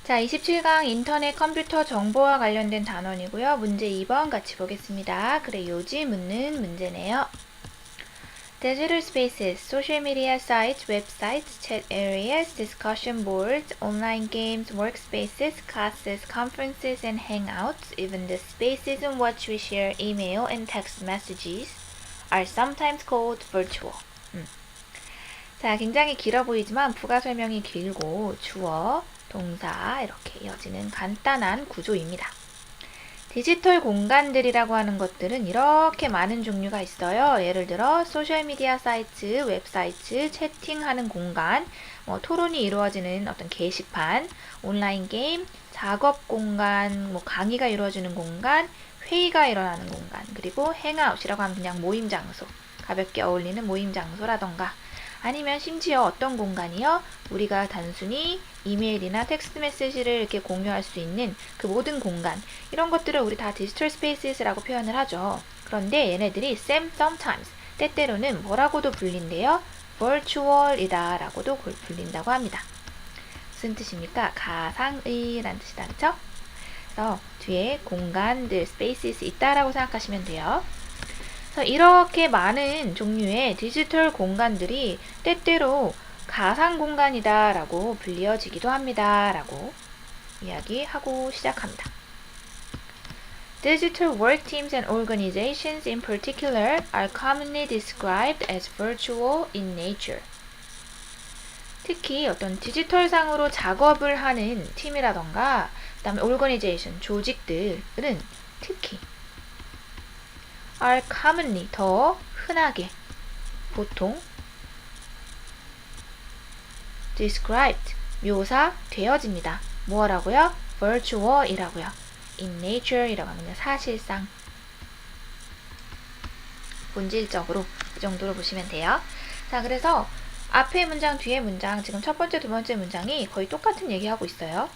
자, 27강 인터넷 컴퓨터 정보와 관련된 단원이고요. 문제 2번 같이 보겠습니다. 그래, 요지 묻는 문제네요. Digital spaces, social media sites, websites, chat areas, discussion boards, online games, workspaces, classes, conferences, and hangouts, even the spaces in which we share email and text messages are sometimes called virtual. 자, 굉장히 길어 보이지만 부가 설명이 길고 주어, 동사 이렇게 이어지는 간단한 구조입니다. 디지털 공간들이라고 하는 것들은 이렇게 많은 종류가 있어요. 예를 들어 소셜미디어 사이트, 웹사이트, 채팅하는 공간, 토론이 이루어지는 어떤 게시판, 온라인 게임, 작업 공간, 강의가 이루어지는 공간, 회의가 일어나는 공간, 그리고 행아웃이라고 하면 그냥 모임 장소, 가볍게 어울리는 모임 장소라던가 아니면 심지어 어떤 공간이요? 우리가 단순히 이메일이나 텍스트 메시지를 이렇게 공유할 수 있는 그 모든 공간, 이런 것들을 우리 다 디지털 스페이스라고 표현을 하죠. 그런데 얘네들이 sometimes, 때때로는 뭐라고도 불린대요? virtual이다 라고도 불린다고 합니다. 무슨 뜻입니까? 가상의 라는 뜻이다. 그쵸? 그래서 뒤에 공간들, spaces 있다라고 생각하시면 돼요. 그래서 이렇게 많은 종류의 디지털 공간들이 때때로 가상 공간이다 라고 불리어지기도 합니다 라고 이야기하고 시작합니다. Digital work teams and organizations in particular are commonly described as virtual in nature. 특히 어떤 디지털상으로 작업을 하는 팀이라던가 그 다음에 organization, 조직들은 특히 are commonly, 더 흔하게, 보통 described, 묘사되어집니다. 뭐라고요? virtual이라고요. in nature이라고 하면 사실상, 본질적으로 그 정도로 보시면 돼요. 자, 그래서 앞에 문장, 뒤에 문장, 지금 첫 번째, 두 번째 문장이 거의 똑같은 얘기하고 있어요.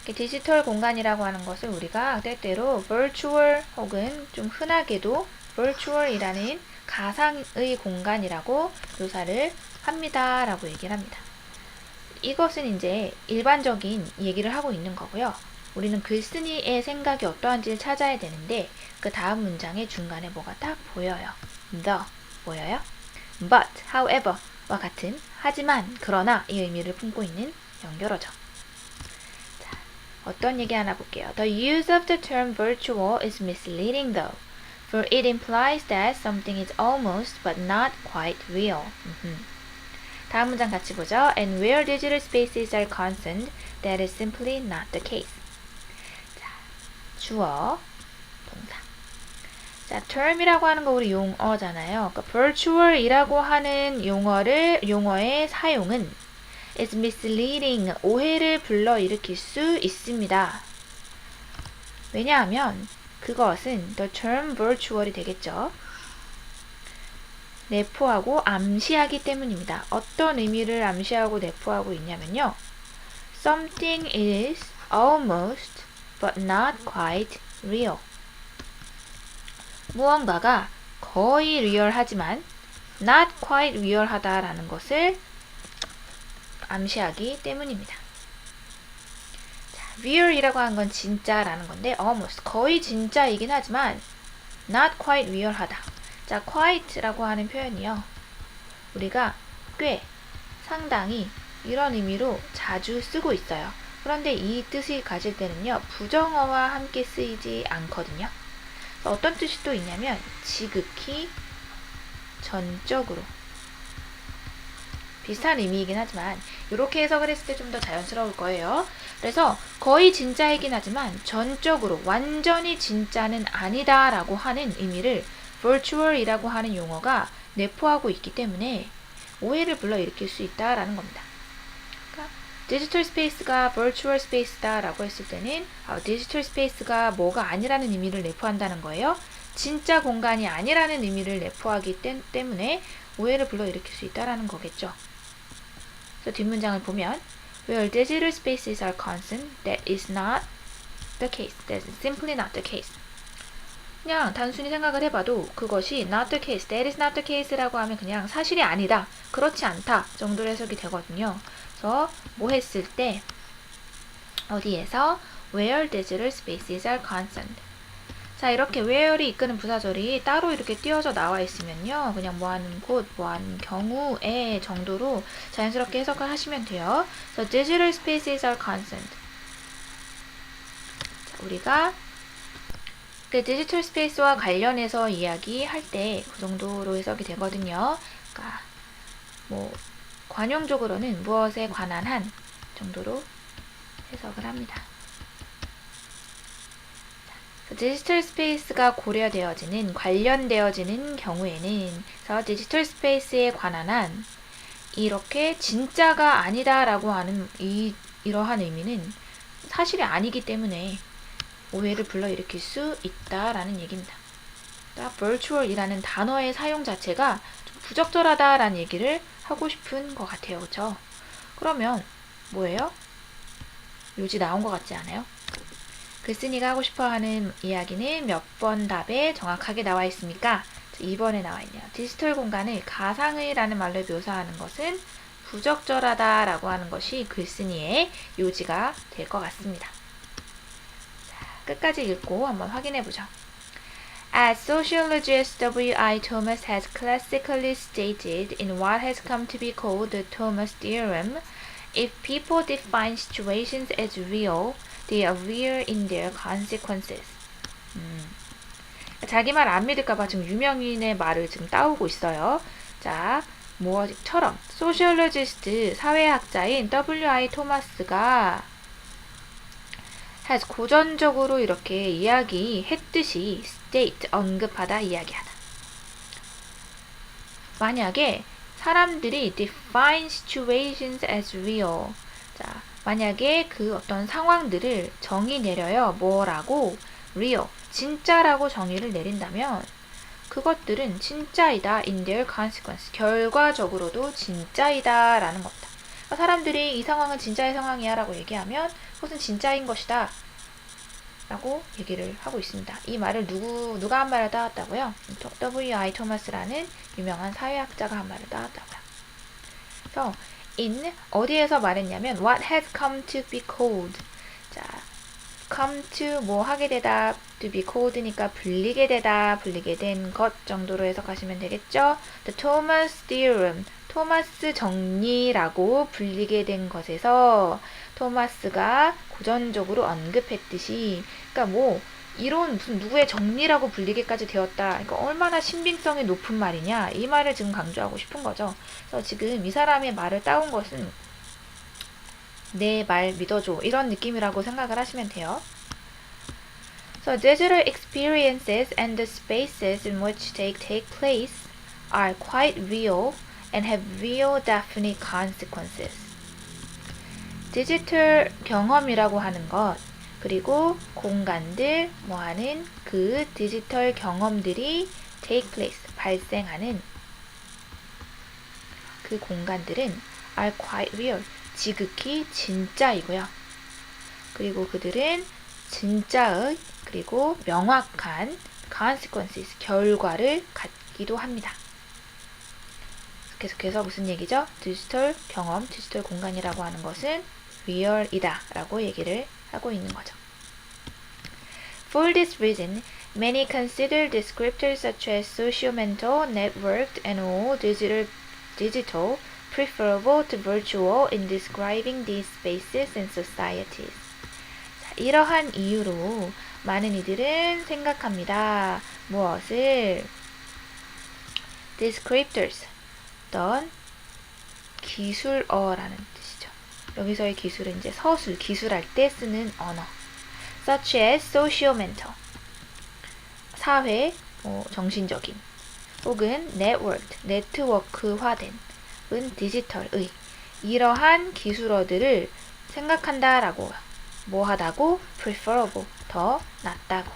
디지털 공간이라고 하는 것을 우리가 때때로 virtual 혹은 좀 흔하게도 virtual이라는 가상의 공간이라고 묘사를 합니다 라고 얘기를 합니다. 이것은 이제 일반적인 얘기를 하고 있는 거고요. 우리는 글쓴이의 생각이 어떠한지를 찾아야 되는데 그 다음 문장의 중간에 뭐가 딱 보여요. the 보여요? but, however 와 같은 하지만, 그러나 이 의미를 품고 있는 연결어죠. 어떤 얘기 하나 볼게요. The use of the term virtual is misleading though, for it implies that something is almost but not quite real. 다음 문장 같이 보죠. And where digital spaces are concerned, that is simply not the case. 자, 주어, 동사. 자, term이라고 하는 거 우리 용어잖아요. 그러니까 virtual이라고 하는 용어의 사용은 is misleading, 오해를 불러일으킬 수 있습니다. 왜냐하면 그것은 the term virtual이 되겠죠. 내포하고 암시하기 때문입니다. 어떤 의미를 암시하고 내포하고 있냐면요. Something is almost but not quite real. 무언가가 거의 리얼하지만 not quite real하다라는 것을 암시하기 때문입니다. 자, real이라고 하는 건 진짜라는 건데 almost, 거의 진짜이긴 하지만 not quite real하다. 자, quite라고 하는 표현이요. 우리가 꽤, 상당히 이런 의미로 자주 쓰고 있어요. 그런데 이 뜻이 가질 때는요. 부정어와 함께 쓰이지 않거든요. 어떤 뜻이 또 있냐면 지극히, 전적으로, 비슷한 의미이긴 하지만 이렇게 해석을 했을 때 좀 더 자연스러울 거예요. 그래서 거의 진짜이긴 하지만 전적으로, 완전히 진짜는 아니다 라고 하는 의미를 virtual이라고 하는 용어가 내포하고 있기 때문에 오해를 불러일으킬 수 있다라는 겁니다. 그러니까 디지털 스페이스가 virtual 스페이스다 라고 했을 때는 디지털 스페이스가 뭐가 아니라는 의미를 내포한다는 거예요. 진짜 공간이 아니라는 의미를 내포하기 때문에 오해를 불러일으킬 수 있다라는 거겠죠. 그래서 뒷문장을 보면 Where digital spaces are concerned, that is not the case. That is simply not the case. 그냥 단순히 생각을 해봐도 그것이 not the case, that is not the case라고 하면 그냥 사실이 아니다, 그렇지 않다 정도로 해석이 되거든요. 그래서 뭐 했을 때 어디에서? where digital spaces are concerned. 자, 이렇게 where이 이끄는 부사절이 따로 이렇게 띄어져 나와 있으면요. 그냥 뭐하는 곳, 뭐하는 경우에 정도로 자연스럽게 해석을 하시면 돼요. So, digital spaces are concerned. 자, 우리가 그 디지털 스페이스와 관련해서 이야기할 때 그 정도로 해석이 되거든요. 그러니까 뭐 관용적으로는 무엇에 관한 한 정도로 해석을 합니다. 디지털 스페이스가 고려되어지는, 관련되어지는 경우에는 그래서 디지털 스페이스에 관한 한 이렇게 진짜가 아니다라고 하는 이러한 의미는 사실이 아니기 때문에 오해를 불러일으킬 수 있다라는 얘기입니다. virtual이라는 단어의 사용 자체가 좀 부적절하다라는 얘기를 하고 싶은 것 같아요. 그렇죠? 그러면 뭐예요? 요지 나온 것 같지 않아요? 글쓴이가 하고 싶어하는 이야기는 몇 번 답에 정확하게 나와 있습니까? 2번에 나와 있네요. 디지털 공간을 가상의라는 말로 묘사하는 것은 부적절하다라고 하는 것이 글쓴이의 요지가 될 것 같습니다. 자, 끝까지 읽고 한번 확인해 보죠. As sociologist W.I. Thomas has classically stated in what has come to be called the Thomas theorem, if people define situations as real, they are real in their consequences. 자기 말 안 믿을까봐 지금 유명인의 말을 지금 따오고 있어요. 자, 뭐처럼 소시올로지스트 사회학자인 W.I. 토마스가 has 고전적으로 이렇게 이야기했듯이 state 언급하다 이야기하다. 만약에 사람들이 define situations as real. 자, 만약에 그 어떤 상황들을 정의 내려요. 뭐라고? real. 진짜라고 정의를 내린다면 그것들은 진짜이다. in their consequence. 결과적으로도 진짜이다. 라는 겁니다. 그러니까 사람들이 이 상황은 진짜의 상황이야 라고 얘기하면 그것은 진짜인 것이다. 라고 얘기를 하고 있습니다. 이 말을 누가 한 말을 따왔다고요? W.I. 토마스라는 유명한 사회학자가 한 말을 따왔다고요. 그래서 in 어디에서 말했냐면 what has come to be called. 자, come to 뭐 하게 되다, to be called니까 불리게 되다, 불리게 된 것 정도로 해석하시면 되겠죠. The Thomas theorem, 토마스 정리라고 불리게 된 것에서 토마스가 고전적으로 언급했듯이, 그러니까 뭐 이론 무슨 누구의 정리라고 불리게까지 되었다. 그러니까 얼마나 신빙성이 높은 말이냐 이 말을 지금 강조하고 싶은 거죠. 그래서 지금 이 사람의 말을 따온 것은 내 말 믿어줘 이런 느낌이라고 생각을 하시면 돼요. So digital experiences and the spaces in which they take place are quite real and have real definite consequences. 디지털 경험이라고 하는 것 그리고 공간들 뭐하는 그 디지털 경험들이 take place 발생하는 그 공간들은 are quite real 지극히 진짜이고요. 그리고 그들은 진짜의 그리고 명확한 consequences 결과를 갖기도 합니다. 계속해서 무슨 얘기죠? 디지털 경험, 디지털 공간이라고 하는 것은 real이다 라고 얘기를 하고 있는 거죠. For this reason, many consider descriptors such as socio-mental, networked, and all digital preferable to virtual in describing these spaces and societies. 자, 이러한 이유로 많은 이들은 생각합니다. 무엇을? descriptors, 어떤 기술어라는 뜻이죠. 여기서의 기술은 이제 서술, 기술할 때 쓰는 언어. such as socio-mental, 사회, 정신적인, 혹은 networked, 네트워크화된, 은 디지털의 이러한 기술어들을 생각한다라고 뭐 하다고? preferable, 더 낫다고.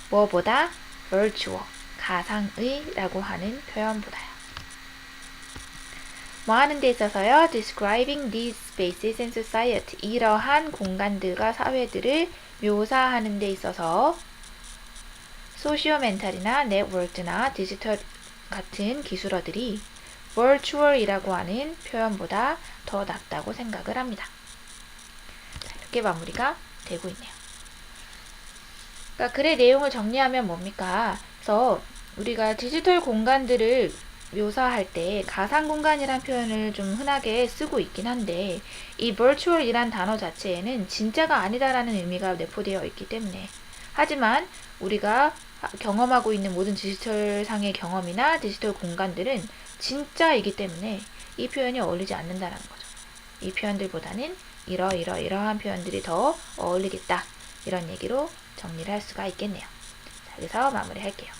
뭐보다? virtual, 가상의라고 하는 표현보다요. 뭐 하는 데 있어서요? describing these spaces and society, 이러한 공간들과 사회들을 묘사하는 데 있어서 소시오멘탈이나 네트워크나 디지털 같은 기술어들이 virtual이라고 하는 표현보다 더 낫다고 생각을 합니다. 이렇게 마무리가 되고 있네요. 그러니까 글의 내용을 정리하면 뭡니까? 그래서 우리가 디지털 공간들을 묘사할 때 가상 공간이란 표현을 좀 흔하게 쓰고 있긴 한데 이 virtual이란 단어 자체에는 진짜가 아니다라는 의미가 내포되어 있기 때문에 하지만 우리가 경험하고 있는 모든 디지털상의 경험이나 디지털 공간들은 진짜이기 때문에 이 표현이 어울리지 않는다라는 거죠. 이 표현들보다는 이러한 표현들이 더 어울리겠다 이런 얘기로 정리를 할 수가 있겠네요. 자, 여기서 마무리할게요.